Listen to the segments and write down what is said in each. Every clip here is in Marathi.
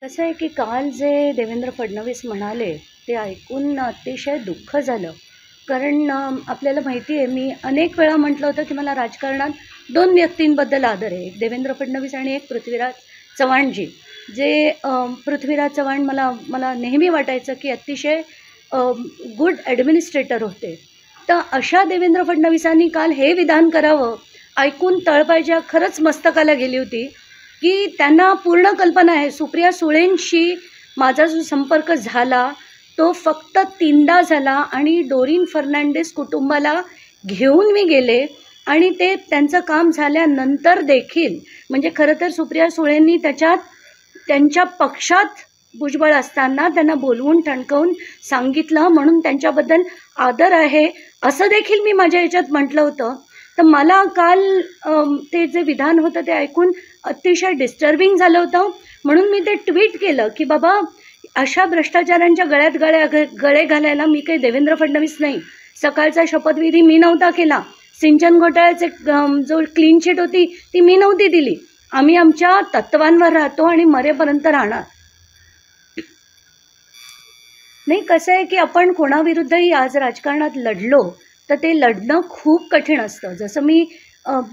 कसं आहे की काल जे देवेंद्र फडणवीस म्हणाले ते ऐकून अतिशय दुःख झालं. कारण आपल्याला माहिती आहे, मी अनेक वेळा म्हटलं होतं की मला राजकारणात दोन व्यक्तींबद्दल आदर आहे, एक देवेंद्र फडणवीस आणि एक पृथ्वीराज चव्हाणजी. जे पृथ्वीराज चव्हाण मला मला नेहमी वाटायचं की अतिशय गुड ॲडमिनिस्ट्रेटर होते. तर अशा देवेंद्र फडणवीसांनी काल हे विधान करावं ऐकून तळपायच्या खरंच मस्तकाला गेली होती की त्यांना पूर्ण कल्पना आहे. सुप्रिया सुळेंशी माझा जो संपर्क झाला तो फक्त 3दा झाला आणि डोरिन फर्नांडिस कुटुंबाला घेऊन मी गेले आणि ते त्यांचं काम झाल्यानंतर देखील म्हणजे खरं तर सुप्रिया सुळेंनी त्यांच्या पक्षात भुजबळ असताना त्यांना बोलवून ठणकावून सांगितलं, म्हणून त्यांच्याबद्दल आदर आहे असं देखील मी माझ्या ह्याच्यात म्हटलं होतं. तर मला काल ते जे विधान होतं ते ऐकून अतिशय डिस्टर्बिंग झालं होतं. म्हणून मी ते ट्विट केलं की बाबा, अशा भ्रष्टाचारांच्या गळ्यात गळे घालायला मी काही देवेंद्र फडणवीस नाही. सकाळचा शपथविधी मी नव्हता केला. सिंचन घोटाळ्याचे जो क्लीन चिट होती ती मी नव्हती दिली. आम्ही आमच्या तत्वांवर राहतो आणि मरेपर्यंत राहणार. नाही, कसं आहे की आपण कोणाविरुद्धही आज राजकारणात लढलो तर ते लढणं खूप कठीण असतं. जसं मी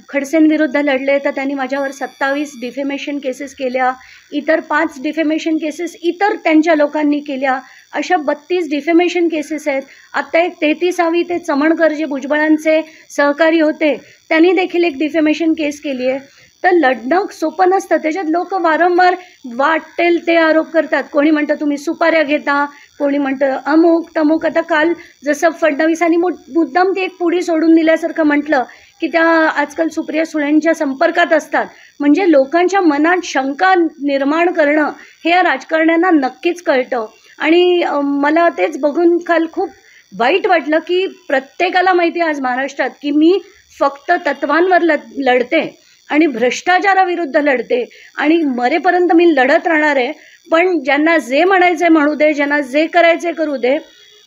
खडसेंविरुद्ध लढले तर त्यांनी माझ्यावर 27 डिफेमेशन केसेस केल्या, इतर 5 डिफेमेशन केसेस इतर त्यांच्या लोकांनी केल्या, अशा 32 डिफेमेशन केसेस आहेत. आत्ता एक 33वी ते चमणकर जे भुजबळांचे सहकारी होते त्यांनी देखील एक डिफेमेशन केस केली आहे. तर लढणं सोपं नसतं. त्याच्यात लोक वारंवार वाटेल ते आरोप करतात. कोणी म्हणतं तुम्ही सुपाऱ्या घेता, कोणी म्हणतं अमुक तमुक. आता काल जसं फडणवीसांनी मुद्दाम ती एक पुडी सोडून दिल्यासारखं म्हटलं की त्या आजकाल सुप्रिया सुळेंच्या संपर्कात असतात. म्हणजे लोकांच्या मनात शंका निर्माण करणं हे या राजकारण्यांना नक्कीच कळतं. आणि मला तेच बघून काल खूप वाईट वाटलं की प्रत्येकाला माहिती आहे आज महाराष्ट्रात की मी फक्त तत्वांवर लढते आणि भ्रष्टाचाराविरुद्ध लढते आणि मरेपर्यंत मी लढत राहणार आहे. पण ज्यांना जे म्हणायचं आहे म्हणू दे, ज्यांना जे करायचं आहे करू दे.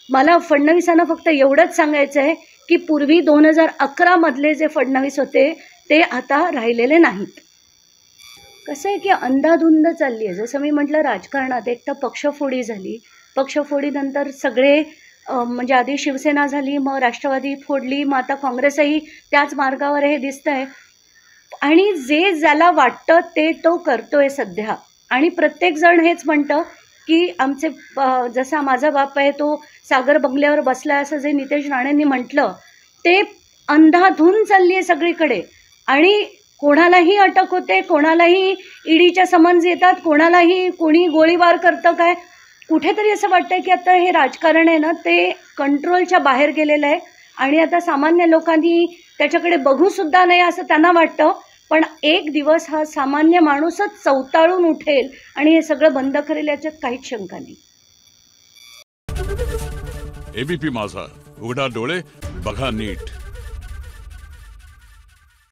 मला फडणवीसांना फक्त एवढंच सांगायचं आहे की पूर्वी 2011 जे फडणवीस होते ते आता राहिलेले नाहीत. कसं आहे की अंधाधुंद चालली आहे. जसं मी म्हटलं, राजकारणात एक तर पक्षफोडी झाली, पक्षफोडीनंतर सगळे म्हणजे आधी शिवसेना झाली, मग राष्ट्रवादी फोडली, मग आता काँग्रेसही त्याच मार्गावर हे दिसतं आहे. आणि जे ज्याला वाटतं ते तो करतोय सध्या. आणि प्रत्येकजण हेच म्हणतं की आमचे जसा माझा बाप आहे तो सागर बंगल्यावर बसला असं जे नितेश राणेंनी म्हटलं ते अंधाधुंद चालली आहे सगळीकडे. आणि कोणालाही अटक होते, कोणालाही ईडीच्या समन्स येतात, कोणालाही कोणी गोळीबार करतं. काय कुठेतरी असं वाटतंय की आता हे राजकारण आहे ना ते कंट्रोलच्या बाहेर गेलेलं आहे आणि आता सामान्य लोकांनी त्याच्याकडे बघूसुद्धा नाही असं त्यांना वाटतं. पण एक दिवस हा सामान्य माणूसच चवताळून उठेल आणि हे सगळं बंद करेल याच्यात काहीच शंका नाही. एबीपी माझा, उघडा डोळे बघा नीट.